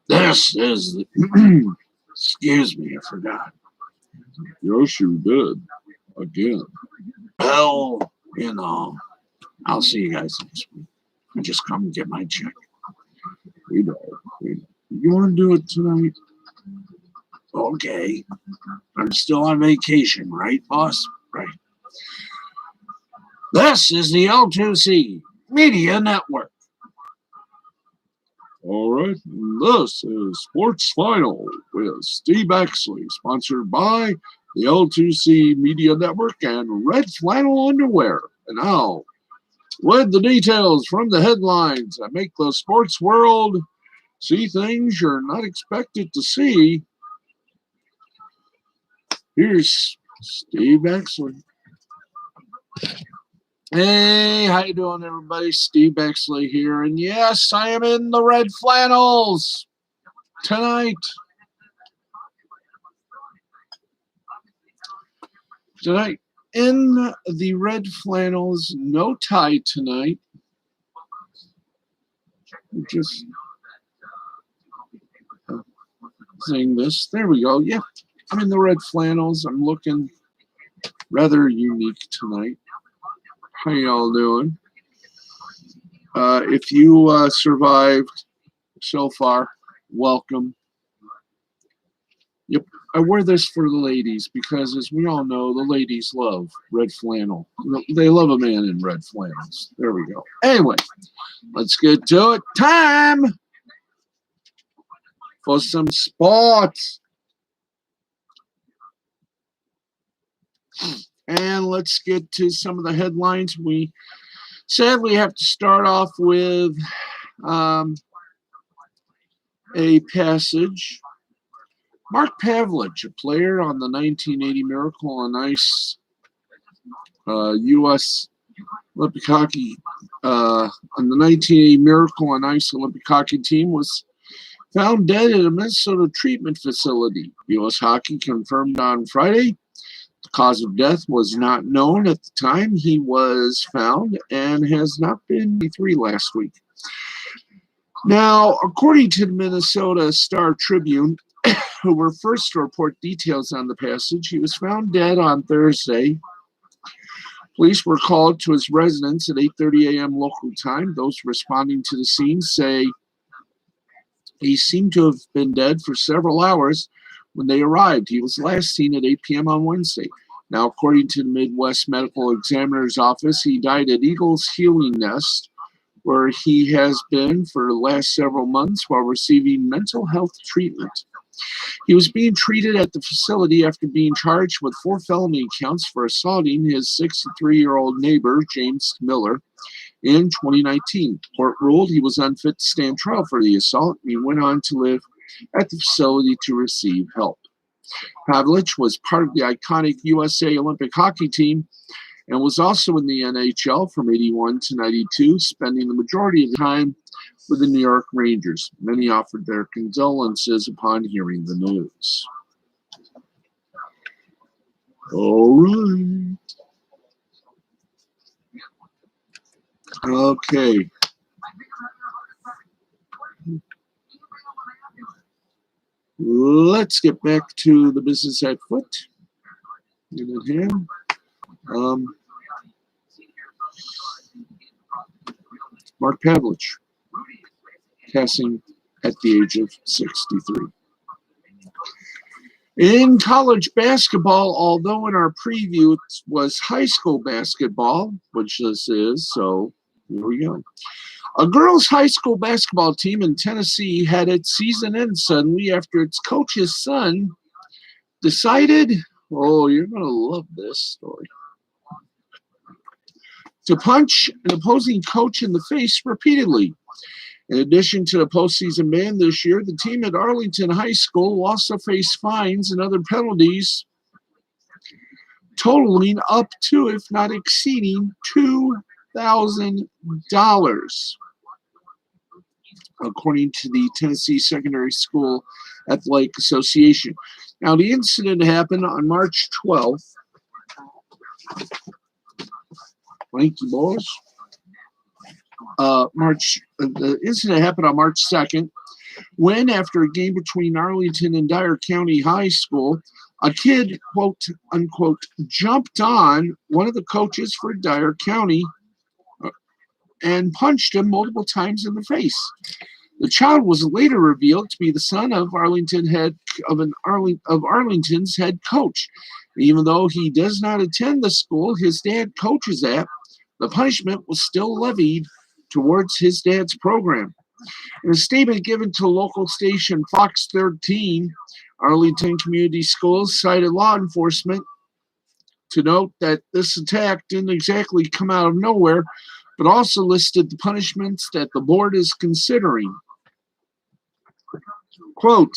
This is the excuse me, I forgot. Yes, you did. Again. Well, I'll see you guys next week. I just come and get my check. We know. You want to do it tonight? Okay. I'm still on vacation, right, boss? Right. This is the L2C Media Network. All right. This is Sports Final with Steve Exley, sponsored by the L2C Media Network and Red Flannel Underwear. And now, with the details from the headlines that make the sports world see things you're not expected to see, here's Steve Exley. Hey, how you doing, everybody? Steve Exley here, and yes, I am in the red flannels tonight. Tonight, in the red flannels, no tie tonight. Just saying this. There we go. Yeah, I'm in the red flannels. I'm looking rather unique tonight. How y'all doing? If you survived so far, welcome. Yep, I wear this for the ladies because, as we all know, the ladies love red flannel. They love a man in red flannels. There we go. Anyway, let's get to it. Time for some sports. And let's get to some of the headlines. We sadly have to start off with a passage. Mark Pavlich, a player on the 1980 Miracle on Ice U.S. Olympic hockey, on the 1980 Miracle on Ice Olympic hockey team, was found dead at a Minnesota treatment facility. U.S. Hockey confirmed on Friday the cause of death was not known at the time he was found and has not been 3 last week. Now, according to the Minnesota Star Tribune, who were first to report details on the passage, he was found dead on Thursday. Police were called to his residence at 8:30 a.m. local time. Those responding to the scene say he seemed to have been dead for several hours when they arrived. He was last seen at 8 p.m. on Wednesday. Now, according to the Midwest Medical Examiner's Office, he died at Eagles Healing Nest, where he has been for the last several months while receiving mental health treatment. He was being treated at the facility after being charged with 4 felony counts for assaulting his 63-year-old neighbor, James Miller, in 2019. Court ruled he was unfit to stand trial for the assault, and he went on to live at the facility to receive help. Pavlich was part of the iconic USA Olympic hockey team and was also in the NHL from 81 to 92, spending the majority of the time with the New York Rangers. Many offered their condolences upon hearing the news. All right. Okay. Let's get back to the business at foot. Mark Pavlich, passing at the age of 63. In college basketball, although in our preview it was high school basketball, which this is, so here we go. A girls' high school basketball team in Tennessee had its season end suddenly after its coach's son decided, oh, you're going to love this story, to punch an opposing coach in the face repeatedly. In addition to the postseason ban this year, the team at Arlington High School will also face fines and other penalties totaling up to, if not exceeding, $2,000, according to the Tennessee Secondary School Athletic Association. Now, the incident happened on March 12th. Thank you, boys. The incident happened on March 2nd, when, after a game between Arlington and Dyer County High School, a kid, quote unquote, jumped on one of the coaches for Dyer County and punched him multiple times in the face. The child was later revealed to be the son of Arlington's head coach. Even though he does not attend the school his dad coaches at, the punishment was still levied towards his dad's program. In a statement given to local station Fox 13, Arlington Community Schools cited law enforcement to note that this attack didn't exactly come out of nowhere, but also listed the punishments that the board is considering. Quote,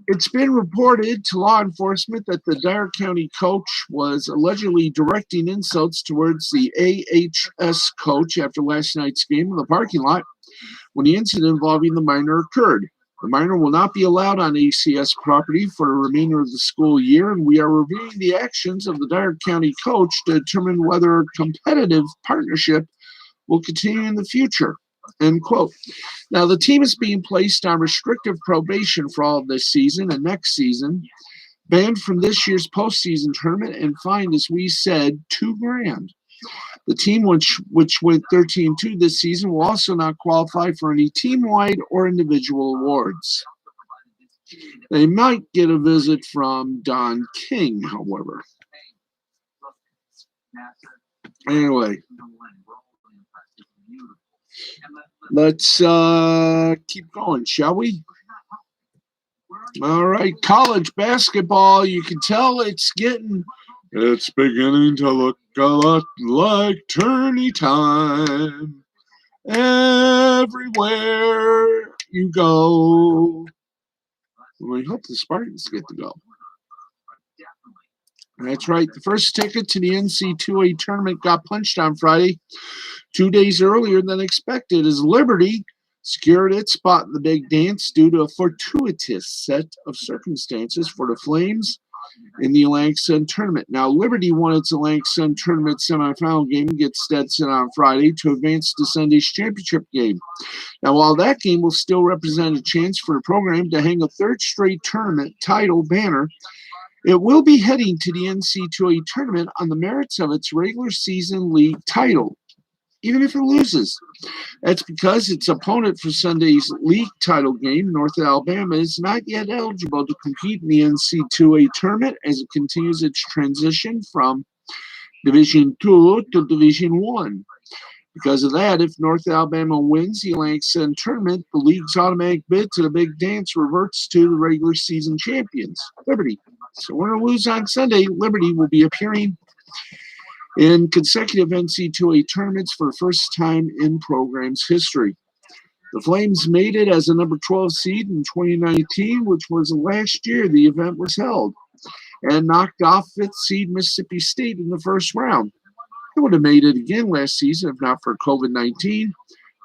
it's been reported to law enforcement that the Dyer County coach was allegedly directing insults towards the AHS coach after last night's game in the parking lot when the incident involving the minor occurred. The minor will not be allowed on ACS property for the remainder of the school year, and we are reviewing the actions of the Dyer County coach to determine whether a competitive partnership will continue in the future. End quote. Now, the team is being placed on restrictive probation for all of this season and next season, banned from this year's postseason tournament, and fined, as we said, $2,000. The team, which went 13-2 this season, will also not qualify for any team-wide or individual awards. They might get a visit from Don King, however. Anyway, let's keep going, shall we? All right, college basketball. You can tell it's beginning to look a lot like tourney time. Everywhere you go. We hope the Spartans get to go. That's right. The first ticket to the NCAA tournament got punched on Friday, 2 days earlier than expected, as Liberty secured its spot in the big dance due to a fortuitous set of circumstances for the Flames in the Atlantic Sun tournament. Now, Liberty won its Atlantic Sun tournament semifinal game against Stetson on Friday to advance to Sunday's championship game. Now, while that game will still represent a chance for the program to hang a third straight tournament title banner, it will be heading to the NCAA tournament on the merits of its regular season league title, even if it loses. That's because its opponent for Sunday's league title game, North Alabama, is not yet eligible to compete in the NCAA tournament as it continues its transition from Division II to Division I. Because of that, if North Alabama wins the Atlantic Sun tournament, the league's automatic bid to the big dance reverts to the regular season champions, Liberty. So when we lose on Sunday, Liberty will be appearing in consecutive NCAA tournaments for the first time in program's history. The Flames made it as a number 12 seed in 2019, which was the last year the event was held, and knocked off 5th seed Mississippi State in the first round. They would have made it again last season if not for COVID-19.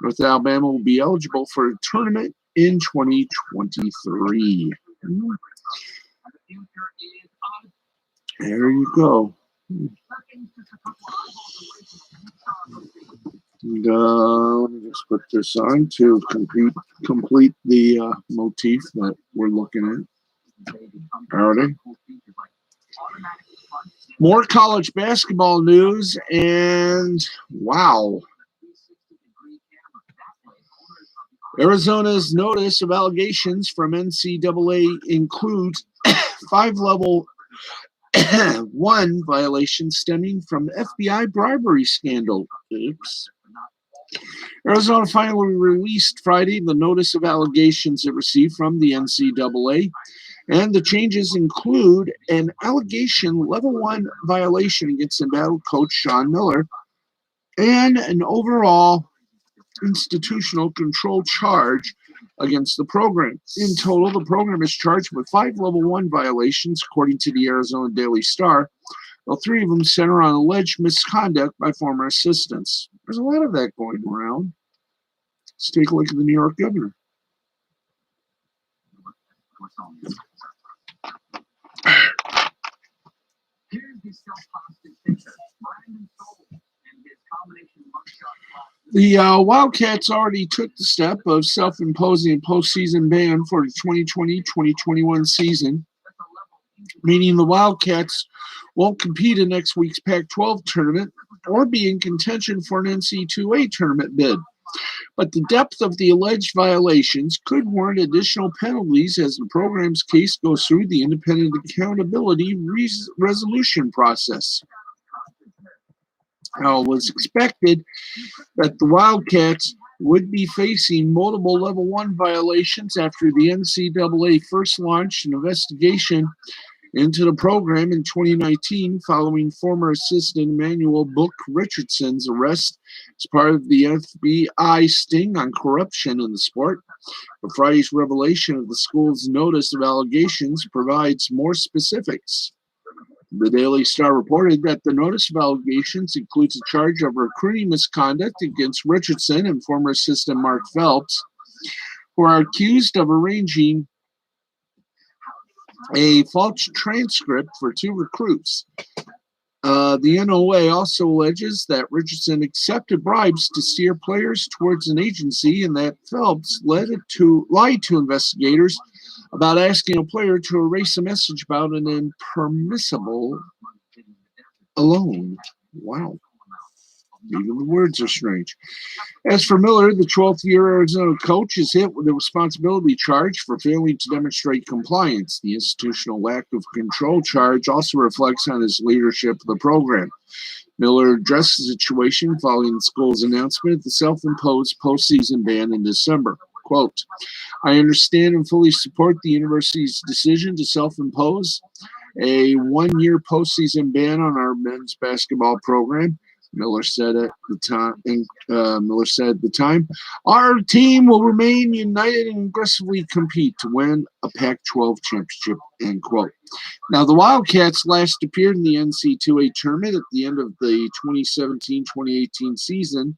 North Alabama will be eligible for a tournament in 2023. There you go. And, let me just put this on to complete the motif that we're looking at. Alrighty. More college basketball news, and wow. Arizona's notice of allegations from NCAA includes 5 level 1 violations stemming from FBI bribery scandal. Oops. Arizona finally released Friday the notice of allegations it received from the NCAA, and the changes include an allegation level 1 violation against embattled coach Sean Miller and an overall institutional control charge against the program. In total, the program is charged with 5 level 1 violations, according to the Arizona Daily Star, while 3 of them center on alleged misconduct by former assistants. There's a lot of that going around. Let's take a look at the New York governor. The Wildcats already took the step of self-imposing a postseason ban for the 2020-2021 season, meaning the Wildcats won't compete in next week's Pac-12 tournament or be in contention for an NCAA tournament bid. But the depth of the alleged violations could warrant additional penalties as the program's case goes through the independent accountability resolution process. Now, it was expected that the Wildcats would be facing multiple Level 1 violations after the NCAA first launched an investigation into the program in 2019 following former assistant Emmanuel Book Richardson's arrest as part of the FBI sting on corruption in the sport. The Friday's revelation of the school's notice of allegations provides more specifics. The Daily Star reported that the notice of allegations includes a charge of recruiting misconduct against Richardson and former assistant Mark Phelps, who are accused of arranging a false transcript for 2 recruits. The NOA also alleges that Richardson accepted bribes to steer players towards an agency and that Phelps lied to investigators about asking a player to erase a message about an impermissible loan. Wow. Even the words are strange. As for Miller, the 12th-year Arizona coach is hit with a responsibility charge for failing to demonstrate compliance. The institutional lack of control charge also reflects on his leadership of the program. Miller addressed the situation following the school's announcement of the self-imposed postseason ban in December. Quote, I understand and fully support the university's decision to self-impose a 1-year postseason ban on our men's basketball program. Miller said at the time, our team will remain united and aggressively compete to win a Pac-12 championship, end quote. Now, the Wildcats last appeared in the NCAA tournament at the end of the 2017-2018 season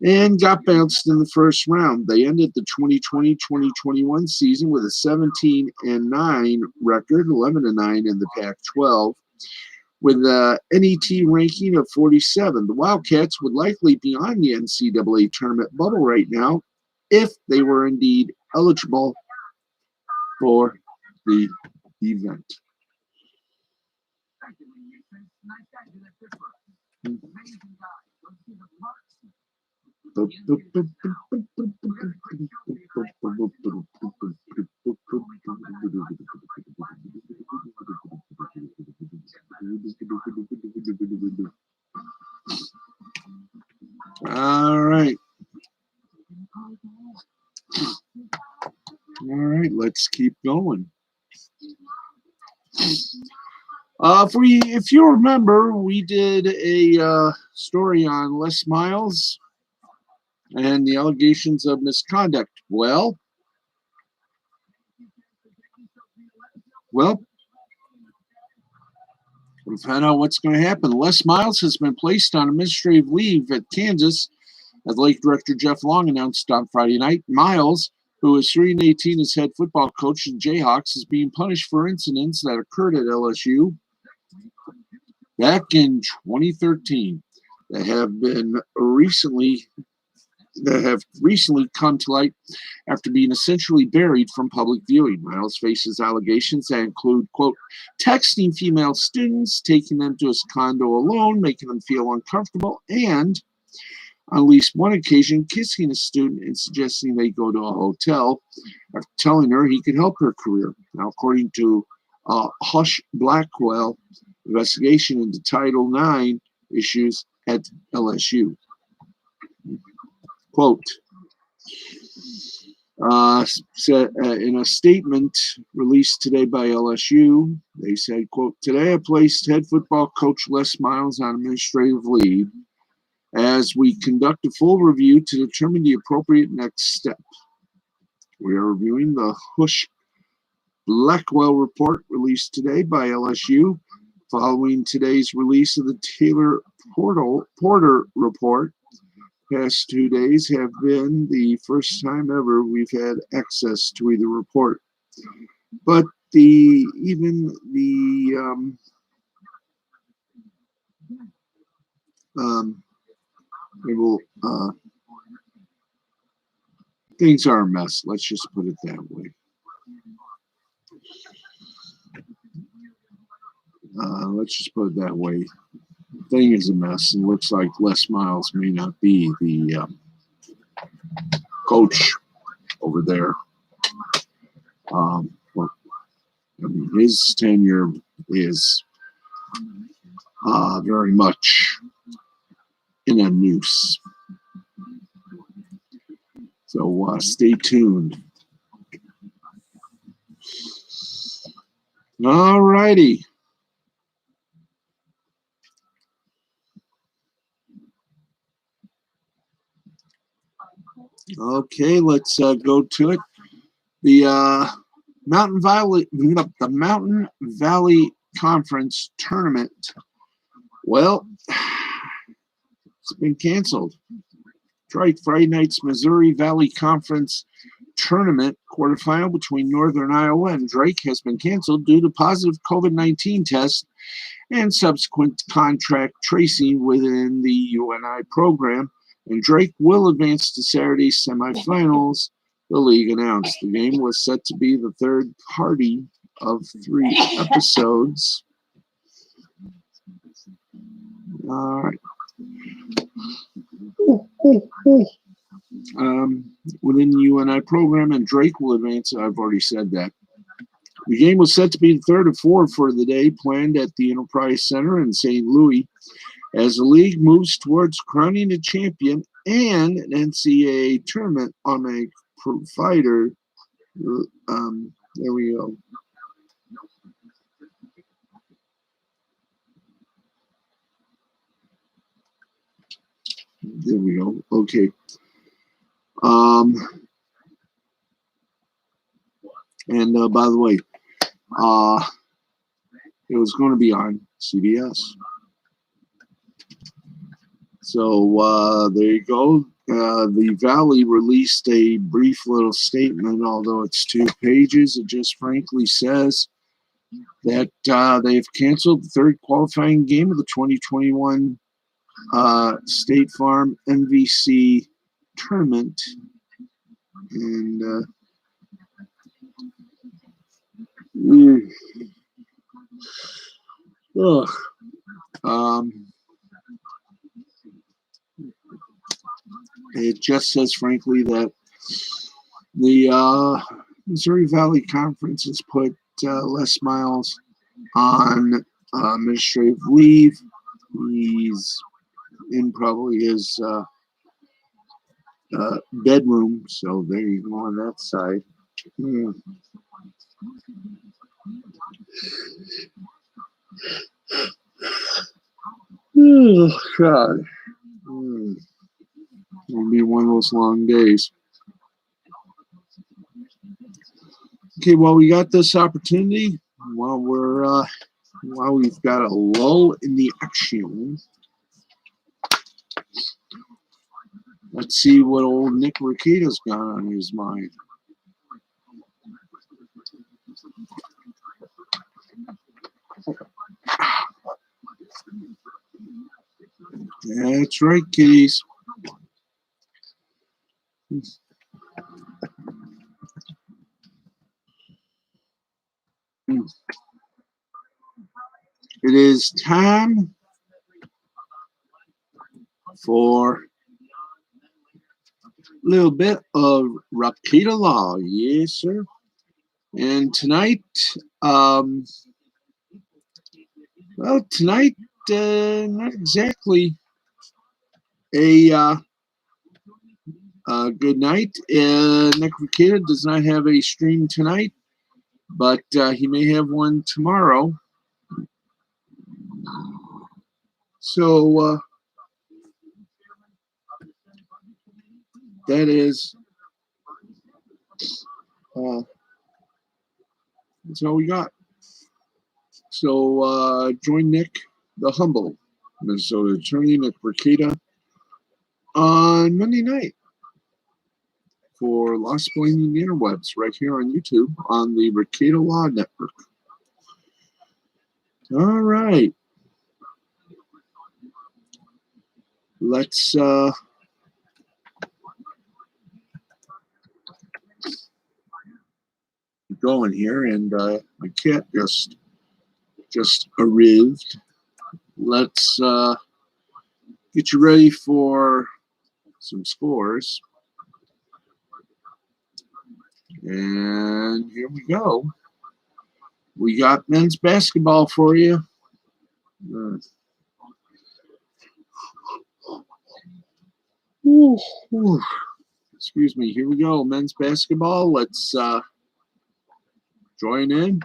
and got bounced in the first round. They ended the 2020-2021 season with a 17-9 record, 11-9 in the Pac-12. With a NET ranking of 47, the Wildcats would likely be on the NCAA tournament bubble right now if they were indeed eligible for the event. All right, let's keep going. If you remember, we did a story on Les Miles and the allegations of misconduct. Well, we found out what's going to happen. Les Miles has been placed on administrative leave at Kansas, as Lake Director Jeff Long announced on Friday night. Miles, who is 3-18 as head football coach in Jayhawks, is being punished for incidents that occurred at LSU back in 2013 that have recently come to light after being essentially buried from public viewing. Miles faces allegations that include, quote, texting female students, taking them to his condo alone, making them feel uncomfortable, and on at least one occasion, kissing a student and suggesting they go to a hotel after telling her he could help her career. Now, according to Hush Blackwell, investigation into Title IX issues at LSU. Quote, in a statement released today by LSU, they said, quote, today I placed head football coach Les Miles on administrative leave as we conduct a full review to determine the appropriate next step. We are reviewing the Hush Blackwell report released today by LSU following today's release of the Taylor Porter report. Past 2 days have been the first time ever we've had access to either report. But the It will, things are a mess. Let's just put it that way. Let's just put it that way. The thing is a mess, and looks like Les Miles may not be the coach over there. Well, I mean, his tenure is very much in a noose. So stay tuned. All righty. Okay, let's go to it. The Mountain Valley Conference tournament. Well, it's been canceled. That's right, Friday night's Missouri Valley Conference tournament quarterfinal between Northern Iowa and Drake has been canceled due to positive COVID-19 tests and subsequent contract tracing within the UNI program. And Drake will advance to Saturday's semifinals, the league announced. The game was set to be the third party of 3 episodes. All right. Within the UNI program, and Drake will advance. I've already said that. The game was set to be the third of 4 for the day, planned at the Enterprise Center in St. Louis, as the league moves towards crowning a champion and an NCAA tournament automatic provider. There we go. There we go. Okay. And by the way, it was going to be on CBS. So there you go. The Valley released a brief little statement, although it's 2 pages. It just frankly says that they've canceled the third qualifying game of the 2021 State Farm MVC tournament. And it just says, frankly, that the Missouri Valley Conference has put Les Miles on administrative leave. He's in probably his bedroom, so there you go on that side. Oh, God. It'll be one of those long days. Okay, well, we got this opportunity while we've got a lull in the action. Let's see what old Nick Riccida's got on his mind. That's right, kiddies. It is time for a little bit of Ricida Law. Yes, sir. And tonight, tonight, not exactly a good night. Nick Ricida does not have a stream tonight, but he may have one tomorrow. So that is that's all we got. So join Nick, the humble Minnesota attorney, Nick Ricida, on Monday night for Lost Blaming the Interwebs right here on YouTube on the Ricida Law Network. All right. let's keep going here. And my cat just arrived. Let's get you ready for some scores. And here we go. We got men's basketball for you. Excuse me. Here we go. Men's basketball. Let's join in.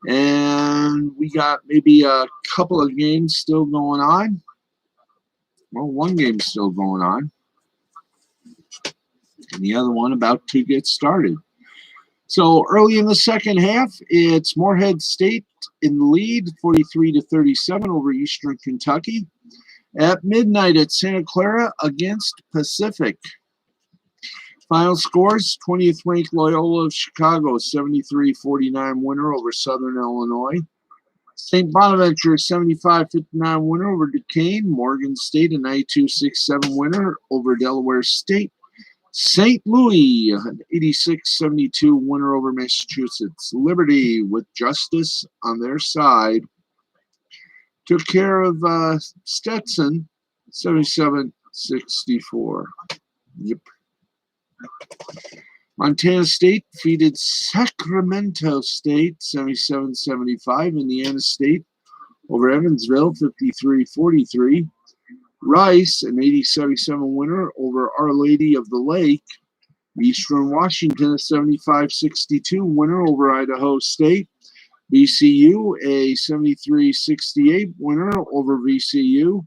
And we got maybe a couple of games still going on. Well, one game's still going on. And the other one about to get started. So early in the second half, it's Morehead State in the lead, 43-37 over Eastern Kentucky. At midnight, it's Santa Clara against Pacific. Final scores, 20th ranked Loyola of Chicago, 73-49 winner over Southern Illinois. St. Bonaventure, 75-59 winner over Duquesne. Morgan State, a 92-67 winner over Delaware State. St. Louis, an 86-72 winner over Massachusetts. Liberty, with justice on their side, took care of Stetson, 77-64. Yep. Montana State defeated Sacramento State, 77-75. Indiana State over Evansville, 53-43. Rice, an 80-77 winner over Our Lady of the Lake. Eastern Washington, a 75-62 winner over Idaho State. VCU, a 73-68 winner over VCU.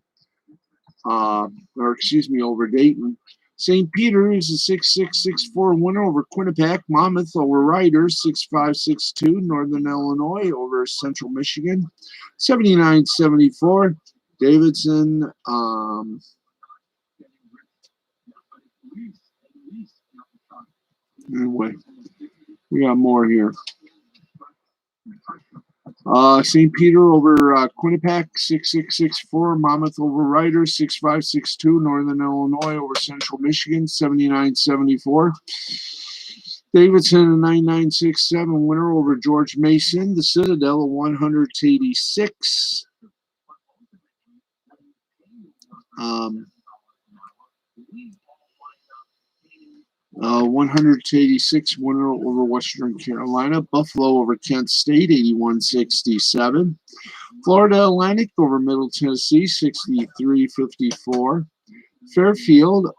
Over Dayton. St. Peter's, a 66-64 winner over Quinnipiac. Monmouth over Riders, 65-62. Northern Illinois over Central Michigan, 79-74. Davidson, anyway, we got more here. St. Peter over Quinnipiac, 66-64. Monmouth over Riders, 65-62. Northern Illinois over Central Michigan, 79-74. Davidson, a 99-67 winner over George Mason. The Citadel, a 100-86. 186 winner over Western Carolina. Buffalo over Kent State, 81-67. Florida Atlantic over Middle Tennessee, 63-54. Fairfield,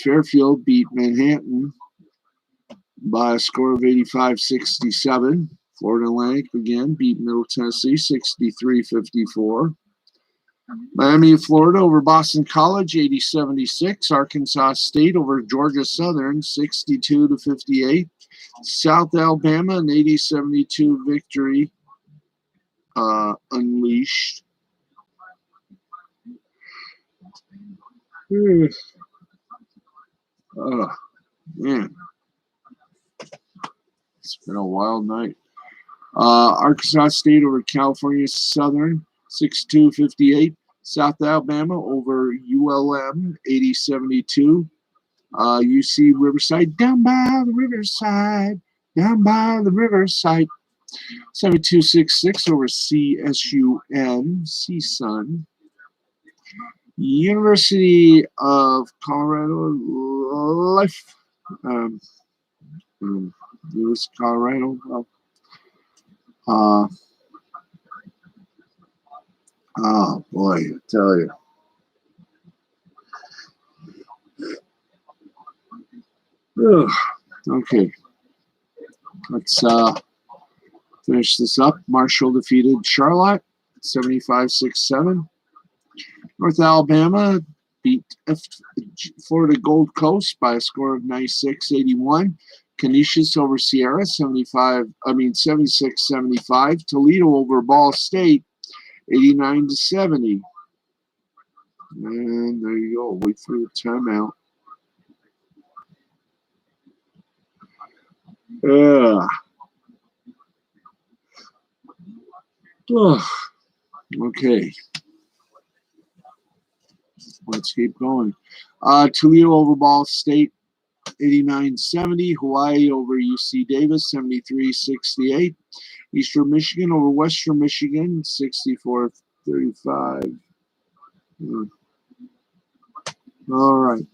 Fairfield beat Manhattan by a score of 85-67. Florida Atlantic again beat Middle Tennessee, 63-54. Miami of Florida over Boston College, 80-76. Arkansas State over Georgia Southern, 62-58. South Alabama, an 80-72 victory unleashed. Oh, man. It's been a wild night. Arkansas State over California Southern, 62-58. South Alabama over ULM, 80-72. UC Riverside, down by the riverside, 72-66 over CSUN, CSUN. University of Colorado Life, Lewis, Colorado. Oh boy, I tell you. Ugh. Okay, let's finish this up. Marshall defeated Charlotte, 75-67. North Alabama beat Florida Gold Coast by a score of 96-81. Canisius over Sierra, 76-75. Toledo over Ball State, 89-70. And there you go. Wait for the timeout. Oh, okay. Let's keep going. Toledo over Ball State, 89-70. Hawaii over UC Davis, 73-68. Eastern Michigan over Western Michigan, 64-35. All right.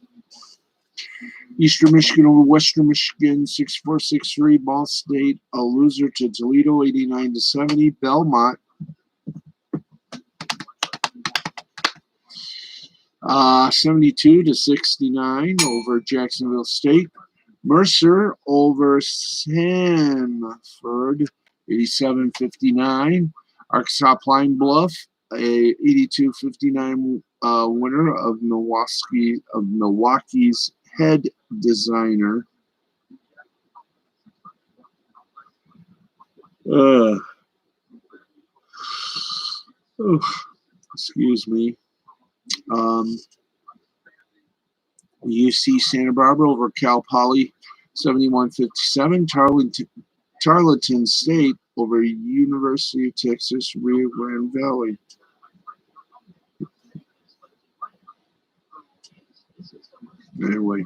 Eastern Michigan over Western Michigan, 64-63. Ball State, a loser to Toledo, 89-70. Belmont, 72-69 over Jacksonville State. Mercer over Sanford, 87-59. Arkansas Pine Bluff, a 82-59 winner of Milwaukee's head designer. Excuse me. UC Santa Barbara over Cal Poly, 71-57. Tarleton State over University of Texas Rio Grande Valley. Anyway,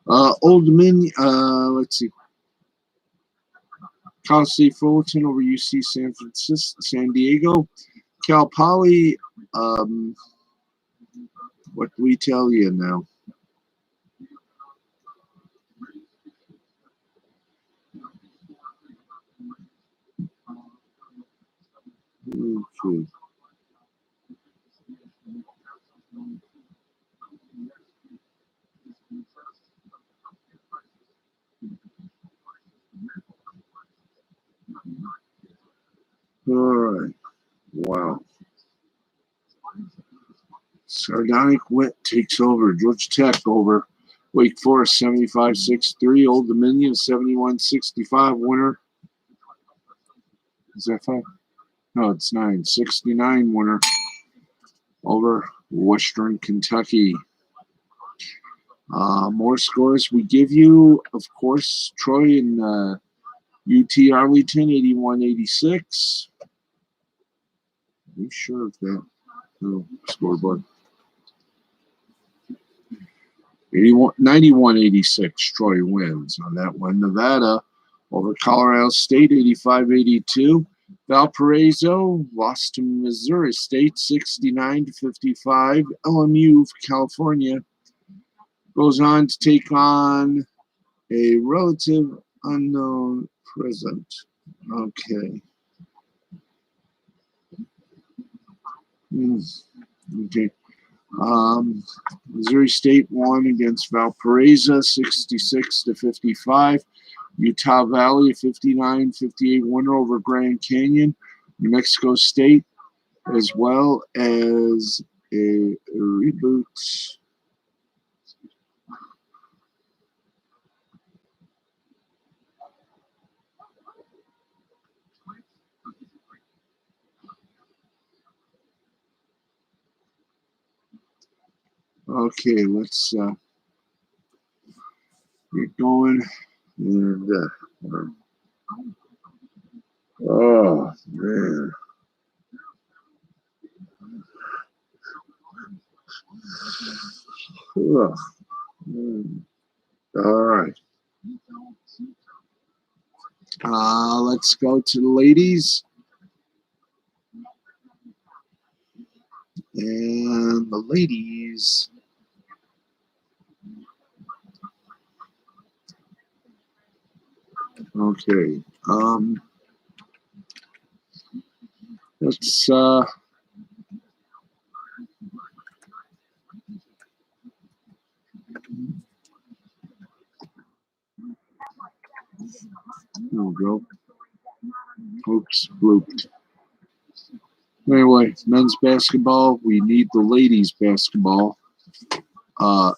Old Dominion. Let's see. Cal State Fullerton over UC San Diego. Cal Poly. What do we tell you now? Okay. All right. Wow. Sardonic Wit takes over. Georgia Tech over Wake Forest, 75-63. Old Dominion, 71-65 winner. Is that 5? No, it's 9. 69 winner over Western Kentucky. More scores we give you, of course, Troy and UT Arlington, 81-86. Are you sure of that? No, scoreboard. 91-86, Troy wins on that one. Nevada over Colorado State, 85-82. Valparaiso lost to Missouri State, 69-55. LMU of California goes on to take on a relative unknown present. Okay. Okay. Missouri State won against Valparaiso, 66-55. Utah Valley, a 59-58 winner over Grand Canyon. New Mexico State, as well as a reboot. Okay, let's get going. And oh man. Ugh. All right. Let's go to the ladies. And the ladies. Okay. Let's there we go. Oops, blooped. Anyway, men's basketball. We need the ladies' basketball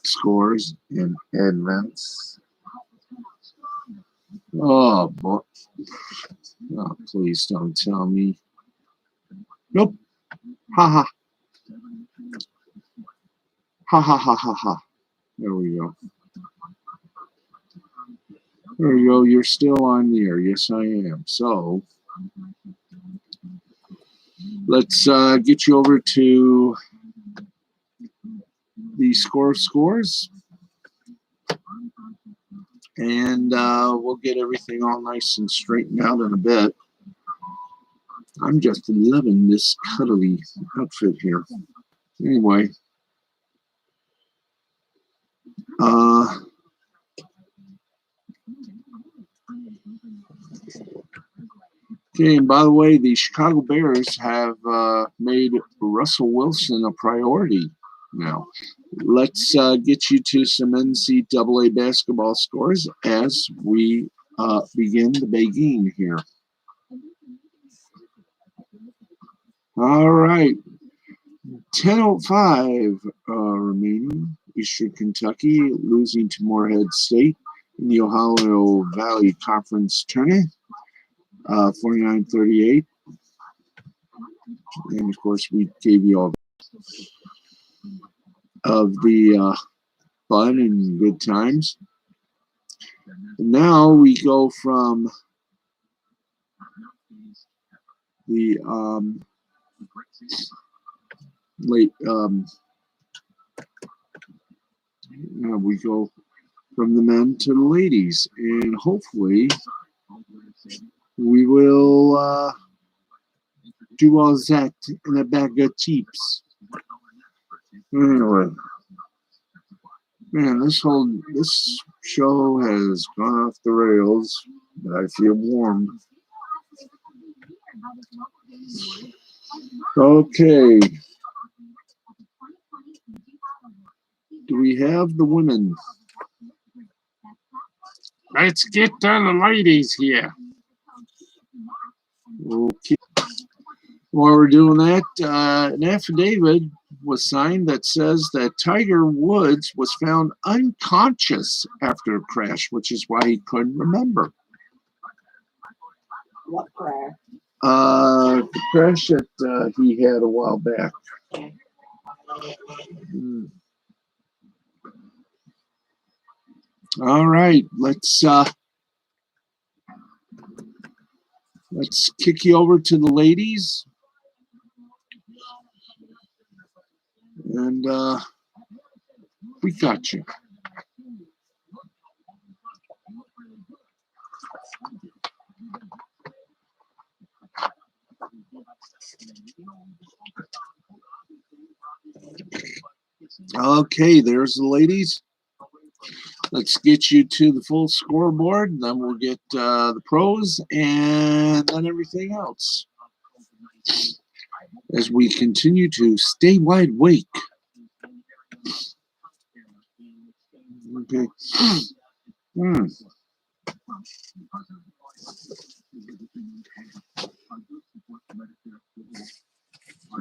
scores in advance. Oh boy! Oh, please don't tell me. Nope. Ha ha. Ha ha ha ha ha. There we go. There you go. You're still on the air. Yes, I am. So, Let's get you over to the scores, and we'll get everything all nice and straightened out in a bit. I'm just loving this cuddly outfit here. Anyway, okay, and by the way, the Chicago Bears have made Russell Wilson a priority now. Let's get you to some NCAA basketball scores as we begin the beginning here. All right, 10:05 remaining. Eastern Kentucky losing to Morehead State in the Ohio Valley Conference tournament, 49-38. And of course, we gave you all of the fun and good times. And now we go from the we go from the men to the ladies, and hopefully we will do all that in a bag of chips. Anyway, man, this show has gone off the rails, but I feel warm. Okay. Do we have the women? Let's get to the ladies here. Okay. While we're doing that, an affidavit was signed that says that Tiger Woods was found unconscious after a crash, which is why he couldn't remember. What crash? The crash that he had a while back. All right, let's kick you over to the ladies, and we got you. Okay, there's the ladies. Let's get you to the full scoreboard, then we'll get the pros and then everything else as we continue to stay wide awake. Okay.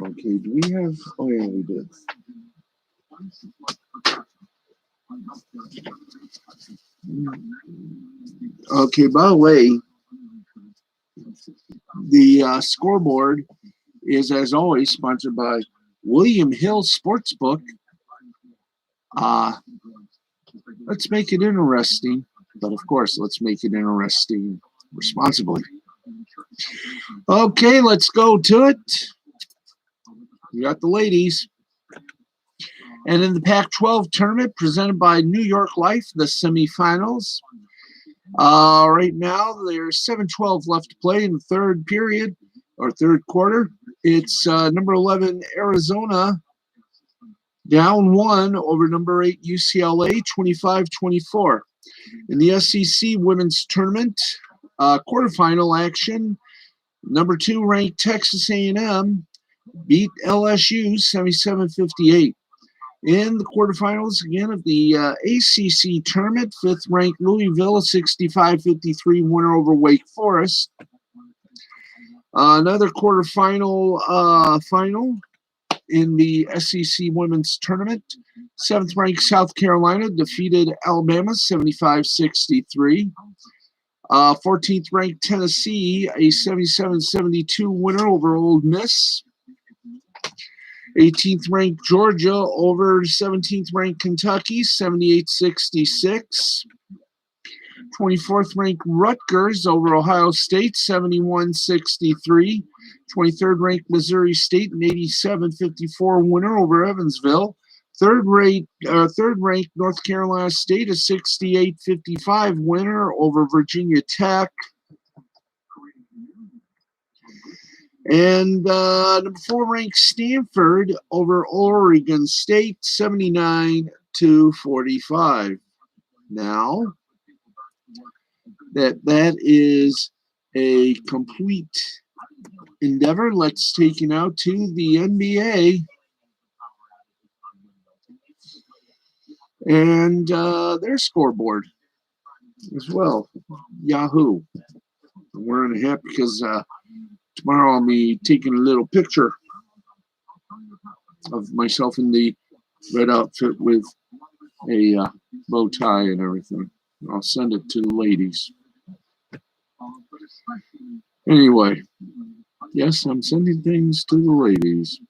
Okay, do we have? Oh, yeah, we did. Okay, by the way, the scoreboard is, as always, sponsored by Nhl Sportsbook. Let's make it interesting, but of course, let's make it interesting responsibly. Okay, let's go to it. We got the ladies. And in the Pac-12 tournament presented by New York Life, the semifinals. Right now, there's 7:12 left to play in the third period or third quarter. It's number 11 Arizona down 1 over number 8 UCLA, 25-24. In the SEC women's tournament quarterfinal action, number 2 ranked Texas A&M beat LSU 77-58. In the quarterfinals, again, of the ACC tournament, 5th-ranked Louisville, 65-53 winner over Wake Forest. Another quarterfinal final in the SEC women's tournament. 7th-ranked South Carolina defeated Alabama, 75-63. 14th-ranked Tennessee, a 77-72 winner over Ole Miss. 18th ranked Georgia over 17th ranked Kentucky, 78-66. 24th ranked Rutgers over Ohio State, 71-63. 23rd ranked Missouri State, an 87-54 winner over Evansville. Third ranked North Carolina State, a 68-55 winner over Virginia Tech. And number 4 ranked Stanford over Oregon State, 79-45. Now that is a complete endeavor. Let's take it out to the NBA and their scoreboard as well. Yahoo! I'm wearing a hat because tomorrow I'll be taking a little picture of myself in the red outfit with a bow tie and everything. I'll send it to the ladies. Anyway, yes, I'm sending things to the ladies.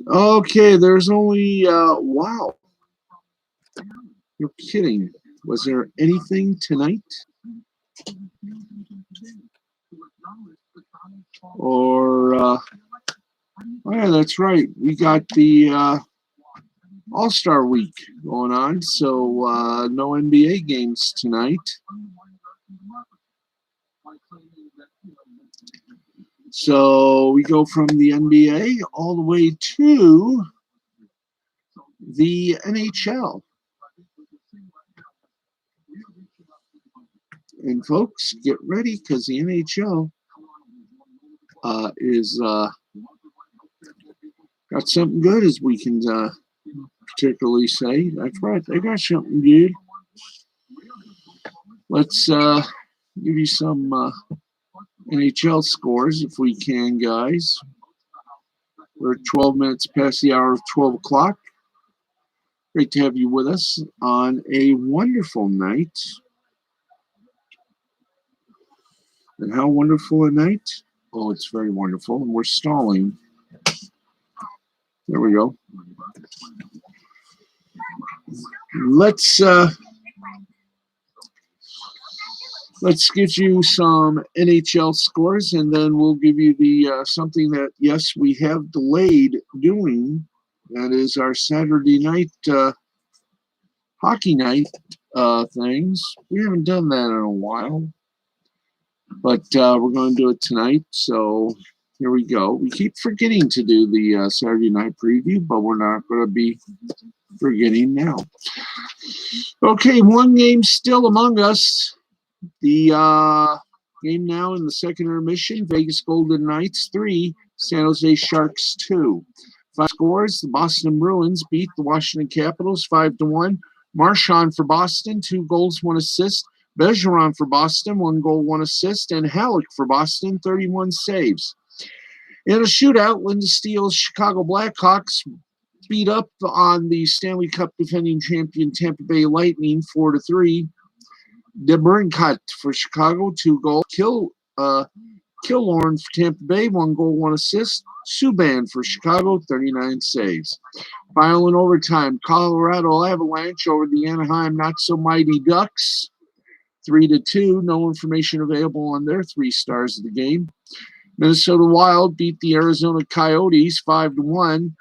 Okay, there's only, wow. You're kidding. Was there anything tonight? Or, oh yeah, that's right. We got the All-Star Week going on, so no NBA games tonight. So we go from the NBA all the way to the NHL. And folks, get ready because the NHL is got something good, as we can particularly say. That's right, they got something good. Let's give you some NHL scores if we can, guys. We're 12 minutes past the hour of 12 o'clock. Great to have you with us on a wonderful night. And how wonderful a night? Oh, it's very wonderful. And we're stalling. There we go. Let's give you some NHL scores, and then we'll give you the something that, yes, we have delayed doing. That is our Saturday night hockey night things. We haven't done that in a while, but we're going to do it tonight. So here we go. We keep forgetting to do the Saturday night preview, but we're not going to be forgetting now. Okay, one game still among us. The game now in the second intermission: Vegas Golden Knights 3, San Jose Sharks 2. 5 scores: the Boston Bruins beat the Washington Capitals 5-1. Marchand for Boston, 2 goals, 1 assist. Bergeron for Boston, 1 goal, 1 assist. And Halleck for Boston, 31 saves. In a shootout, Linda Steele's Chicago Blackhawks beat up on the Stanley Cup defending champion Tampa Bay Lightning 4-3. DeBrincat for Chicago, 2 goals. Killorn for Tampa Bay, 1 goal, 1 assist. Subban for Chicago, 39 saves. Final in overtime, Colorado Avalanche over the Anaheim Not-So-Mighty Ducks, 3-2. No information available on their 3 stars of the game. Minnesota Wild beat the Arizona Coyotes 5-1.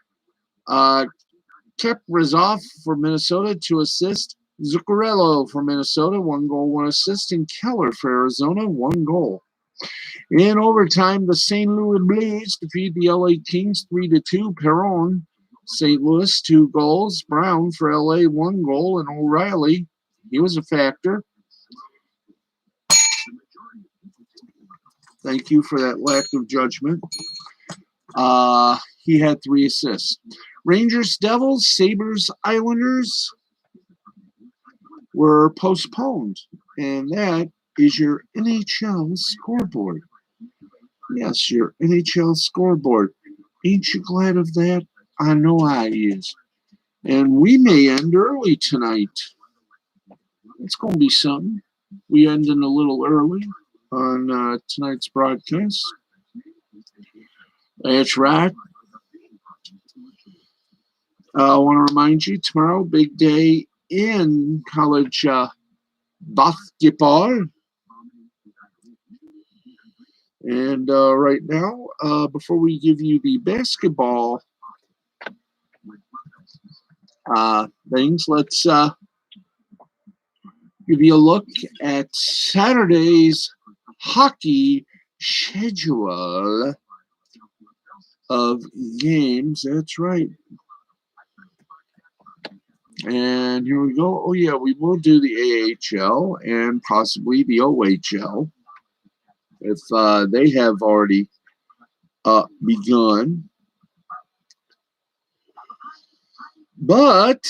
Kaprizov for Minnesota, 2 assists. Zuccarello for Minnesota, 1 goal, 1 assist. And Keller for Arizona, 1 goal. In overtime, the St. Louis Blues defeat the LA Kings 3-2. Perron, St. Louis, 2 goals. Brown for LA, 1 goal. And O'Reilly, he was a factor. Thank you for that lack of judgment. He had 3 assists. Rangers, Devils, Sabres, Islanders were postponed. And that is your NHL scoreboard. Yes, your NHL scoreboard. Ain't you glad of that? I know I is. And we may end early tonight. It's going to be something. We ending a little early on tonight's broadcast. That's right. I want to remind you, tomorrow, big day in college basketball. And right now, before we give you the basketball things, let's give you a look at Saturday's hockey schedule of games. That's right. And here we go. Oh, yeah, we will do the AHL and possibly the OHL if they have already begun. But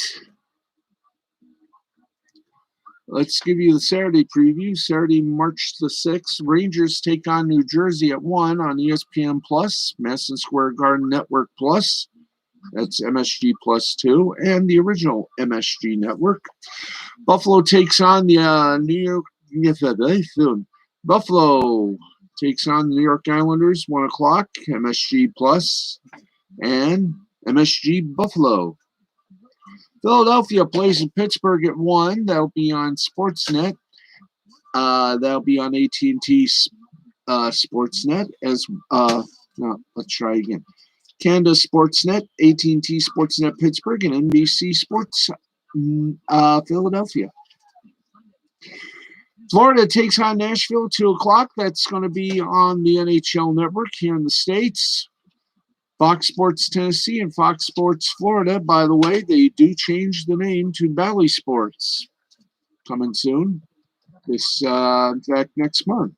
let's give you the Saturday preview. Saturday, March the 6th, Rangers take on New Jersey at 1 on ESPN Plus, Madison Square Garden Network Plus. That's MSG Plus 2 and the original MSG network. Buffalo takes on the Buffalo takes on the New York Islanders, 1 o'clock, MSG Plus and MSG Buffalo. Philadelphia plays in Pittsburgh at 1. That'll be on Sportsnet. That'll be on AT&T Sportsnet as no, let's try again. Canada Sportsnet, AT&T Sportsnet Pittsburgh, and NBC Sports Philadelphia. Florida takes on Nashville, 2 o'clock. That's going to be on the NHL Network here in the States. Fox Sports Tennessee and Fox Sports Florida. By the way, they do change the name to Bally Sports. Coming soon. This, in fact, next month.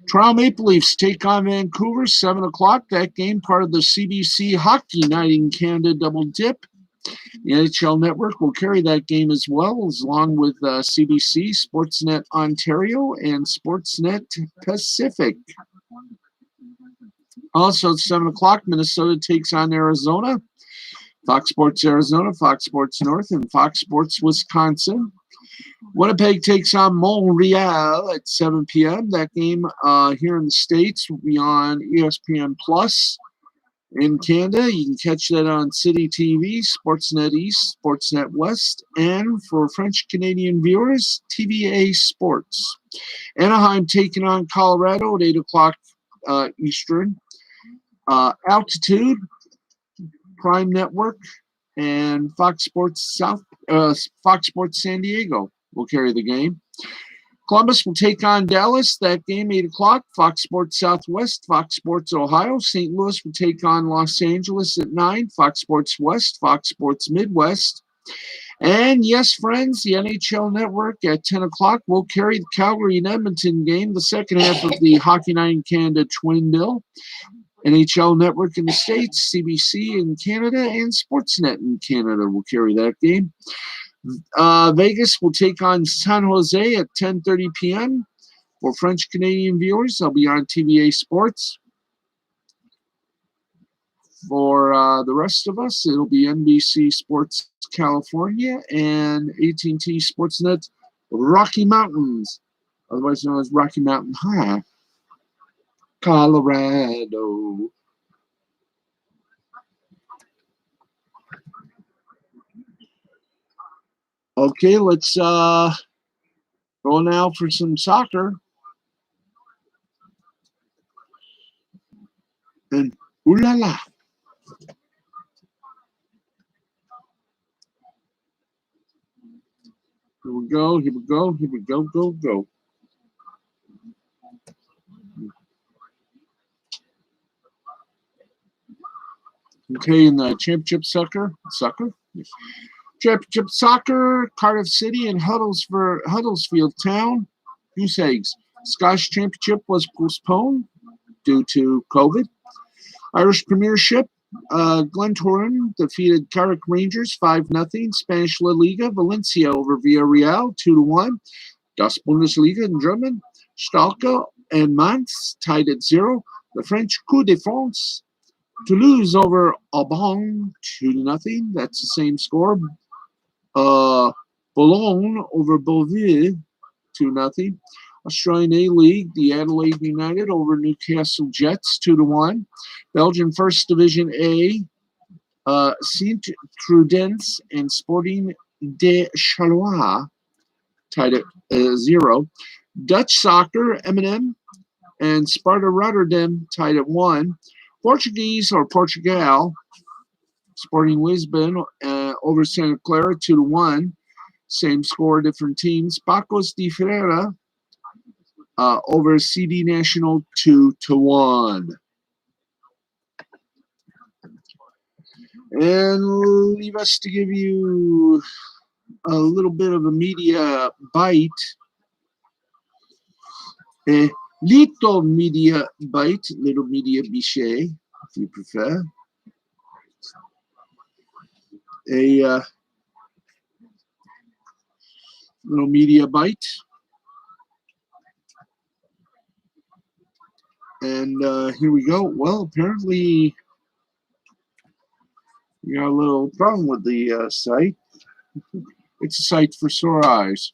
Toronto Maple Leafs take on Vancouver, 7 o'clock. That game, part of the CBC Hockey Night in Canada double dip. The NHL Network will carry that game as well, along with CBC, Sportsnet Ontario, and Sportsnet Pacific. Also at 7 o'clock, Minnesota takes on Arizona. Fox Sports Arizona, Fox Sports North, and Fox Sports Wisconsin. Winnipeg takes on Montreal at 7 p.m. That game here in the States will be on ESPN Plus. In Canada, you can catch that on City TV, Sportsnet East, Sportsnet West, and for French-Canadian viewers, TVA Sports. Anaheim taking on Colorado at 8 o'clock Eastern. Altitude, Prime Network, and Fox Sports Fox Sports San Diego will carry the game. Columbus will take on Dallas. That game, 8 o'clock. Fox Sports Southwest, Fox Sports Ohio. St. Louis will take on Los Angeles at 9. Fox Sports West, Fox Sports Midwest. And yes, friends, the NHL Network at 10 o'clock will carry the Calgary and Edmonton game, the second half of the Hockey Night in Canada twin bill. NHL Network in the States, CBC in Canada, and Sportsnet in Canada will carry that game. Vegas will take on San Jose at 10:30 p.m. For French-Canadian viewers, they'll be on TVA Sports. For the rest of us, it'll be NBC Sports California and AT&T Sportsnet Rocky Mountains, otherwise known as Rocky Mountain High, Colorado. Okay, let's go now for some soccer. And ooh la la. Here we go, here we go, here we go, go, go. Okay, in the championship championship soccer, Cardiff City and Huddersfield Town, Goose Eggs. Scottish Championship was postponed due to COVID. Irish Premiership, Glentoran defeated Carrick Rangers 5-0. Spanish La Liga, Valencia over Villarreal 2-1. Das Bundesliga in German, Schalke and Mainz tied at 0. The French Coupe de France, Toulouse over Auban 2-0. That's the same score. Boulogne over Beauvais 2-0. Australian A-League, the Adelaide United over Newcastle Jets 2-1. Belgian First Division A, Sint-Trudense and Sporting de Charleroi tied at 0. Dutch soccer, Eminem and Sparta Rotterdam tied at 1. Portuguese or Portugal, Sporting Lisbon over Santa Clara 2-1. Same score, different teams. Pacos de Ferreira over CD National 2-1. And leave us to give you a little bit of a media bite. A little media bite, little media bichet, if you prefer. A little media bite. And here we go. Well, apparently you got a little problem with the site. It's a site for sore eyes.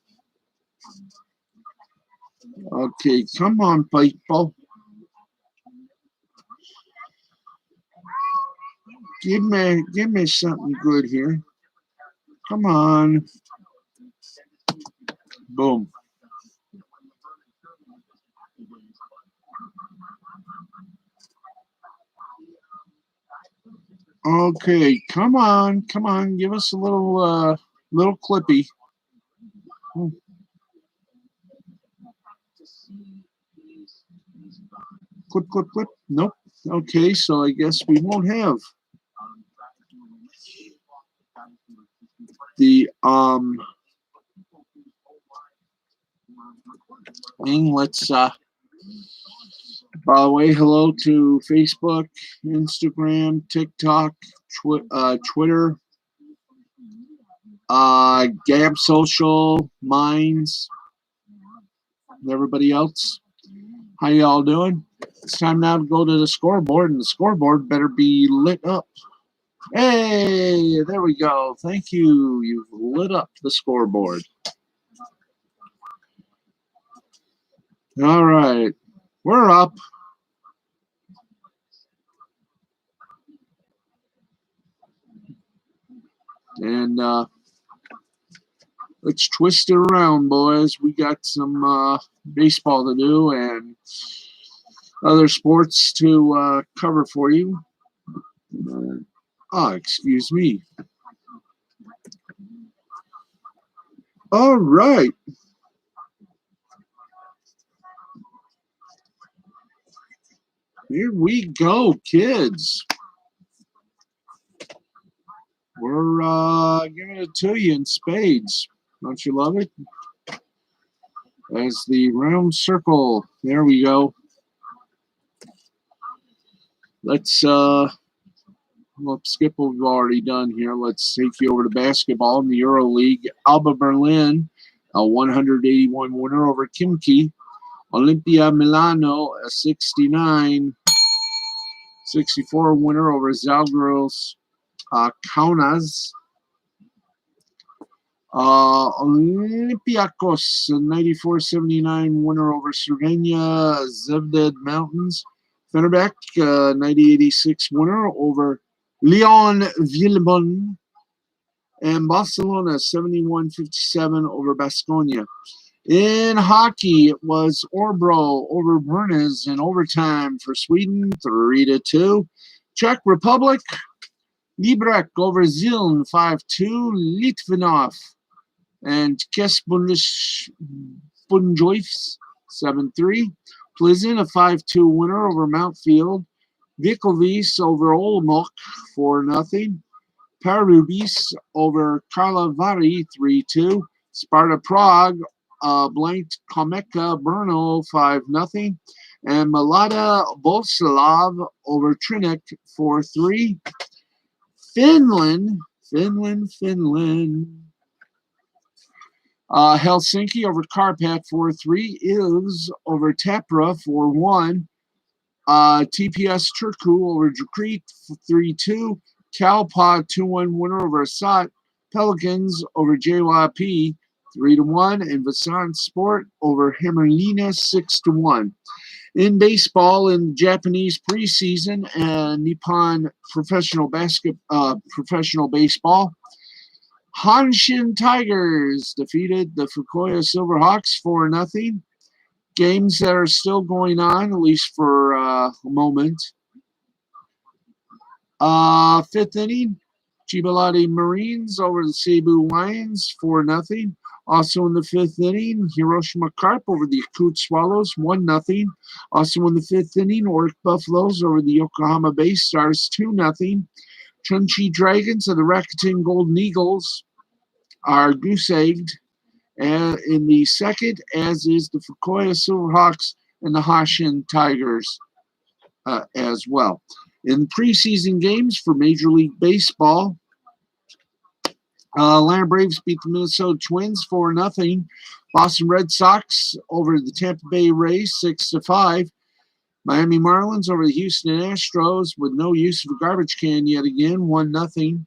Okay, come on, people. Give me something good here. Come on. Boom. Okay, come on, give us a little clippy. Clip. Nope. Okay, so I guess we won't have the thing. Let's by the way, hello to Facebook, Instagram, TikTok, Twitter, Gab Social, Minds, and everybody else. How y'all doing? It's time now to go to the scoreboard, and the scoreboard better be lit up. Hey, there we go. Thank you. You've lit up the scoreboard. All right. We're up. And let's twist it around, boys. We got some baseball to do and other sports to cover for you. Excuse me. All right. Here we go, kids. We're giving it to you in spades. Don't you love it? As the round circle. There we go. Let's we'll skip what we've already done here. Let's take you over to basketball in the EuroLeague. Alba Berlin, a 181 winner over Ncaa. Olimpia Milano, a 64 winner over Zalgiris Kaunas. Olympiacos, a 94-79 winner over Slovenia Zvezda Mountains. Fenerbahce, 90-86 winner over Leon Villebon. And Barcelona, 71-57 over Baskonia. In hockey, it was Orbro over Brnes in overtime for Sweden, 3-2. Czech Republic, Librek over Ziln, 5-2. Litvinov and Kesbunjoifs, 7-3. Plzeň, a 5-2 winner over Mountfield. Vikovice over Olomouc, 4-0. Pardubice over Karlovy, 3-2. Sparta Prague blanked Komeka Brno, 5-0. And Malada Boleslav over Trinec, 4-3. Finland. Helsinki over Karpat, 4-3. Ilves over Tapra, 4-1. TPS Turku over Crete, 3-2. Kalpa, 2-1 winner over Assat. Pelicans over JYP, 3-1. And Vasan Sport over Hammerlina, 6-1. In baseball, in Japanese preseason and Nippon professional baseball, Hanshin Tigers defeated the Fukuoka Silverhawks 4-0. games that are still going on, at least for a moment. Fifth inning, Chibalate Marines over the Cebu Lions, 4-0. Also in the fifth inning, Hiroshima Carp over the Akut Swallows, 1-0. Also in the fifth inning, Oric Buffaloes over the Yokohama Bay Stars, 2-0. Chunchi Dragons of the Rakuten Golden Eagles are goose-egged in the second, as is the Fukuoka Silverhawks and the Hanshin Tigers as well. In preseason games for Major League Baseball, Atlanta Braves beat the Minnesota Twins 4-0. Boston Red Sox over the Tampa Bay Rays 6-5. Miami Marlins over the Houston Astros with no use of a garbage can yet again, 1-0.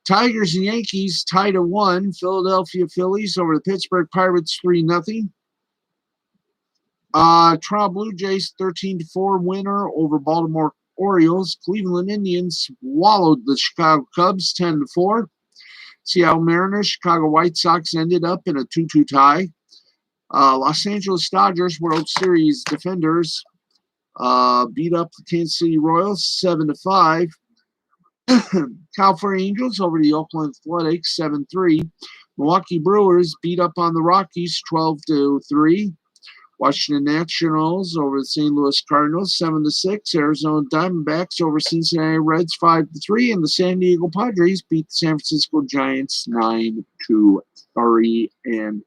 Tigers and Yankees tied at 1. Philadelphia Phillies over the Pittsburgh Pirates 3-0. Toronto Blue Jays 13-4 winner over Baltimore Orioles. Cleveland Indians swallowed the Chicago Cubs 10-4. Seattle Mariners, Chicago White Sox ended up in a 2-2 tie. Los Angeles Dodgers, World Series defenders, beat up the Kansas City Royals 7-5. California Angels over the Oakland Athletics 7-3. Milwaukee Brewers beat up on the Rockies 12-3. Washington Nationals over the St. Louis Cardinals 7-6. Arizona Diamondbacks over Cincinnati Reds 5-3, and the San Diego Padres beat the San Francisco Giants 9-3. And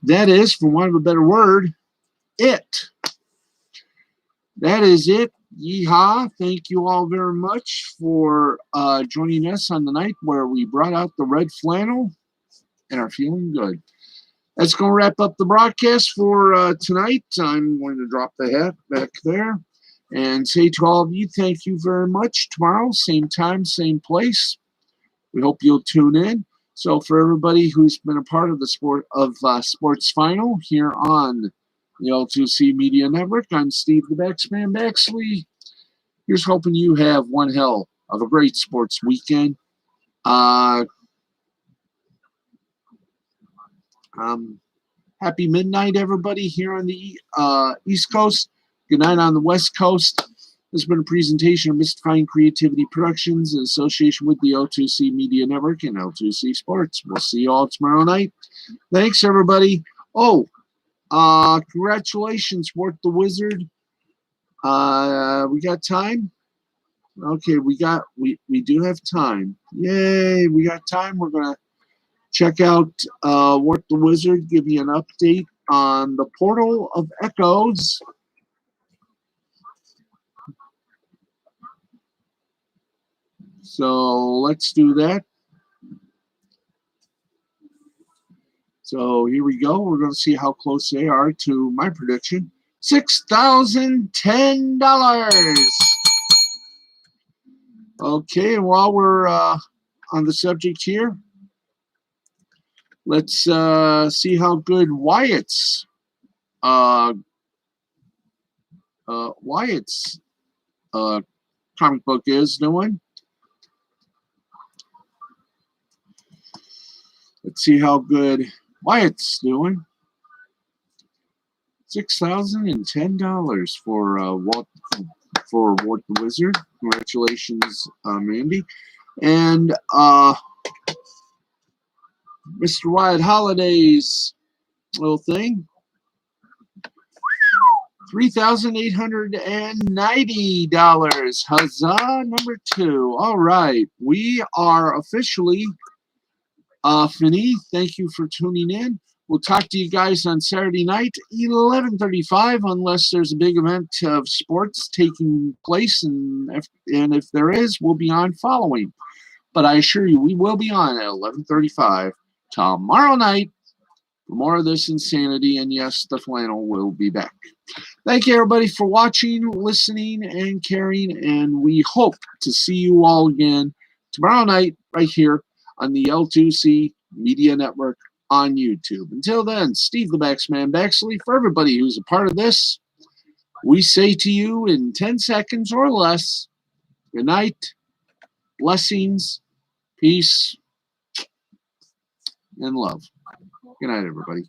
that is, for want of a better word, it. That is it. Yeehaw. Thank you all very much for joining us on the night where we brought out the red flannel and are feeling good. That's going to wrap up the broadcast for tonight. I'm going to drop the hat back there and say to all of you, thank you very much. Tomorrow, same time, same place. We hope you'll tune in. So for everybody who's been a part of the Sports Final here on the L2C Media Network, I'm Steve the Baxman Baxley. Here's hoping you have one hell of a great sports weekend. Happy midnight, everybody, here on the East Coast. Good night on the West Coast. This has been a presentation of Mystifying Creativity Productions in association with the L2C Media Network and L2C Sports. We'll see you all tomorrow night. Thanks, everybody. Oh, congratulations, Wart the Wizard. We got time? Okay, we do have time. Yay, we got time. We're gonna check out Wart the Wizard, give you an update on the Portal of Echoes. So let's do that. So here we go. We're going to see how close they are to my prediction. $6,010. Okay, and while we're on the subject here, let's see how good Wyatt's comic book is doing. Let's see how good Wyatt's doing. $6,010 for Wart the Wizard. Congratulations, Mandy. And Mr. Wyatt Holiday's little thing. $3,890. Huzzah, number 2. All right. We are officially finished. Thank you for tuning in. We'll talk to you guys on Saturday night, 11:35, unless there's a big event of sports taking place. And if there is, we'll be on following. But I assure you, we will be on at 11:35 tomorrow night for more of this insanity. And yes, the flannel will be back. Thank you, everybody, for watching, listening, and caring. And we hope to see you all again tomorrow night right here on the L2C Media Network on YouTube. Until then, Steve the Baxman Baxley, for everybody who's a part of this, we say to you in 10 seconds or less, good night, blessings, peace, and love. Good night, everybody.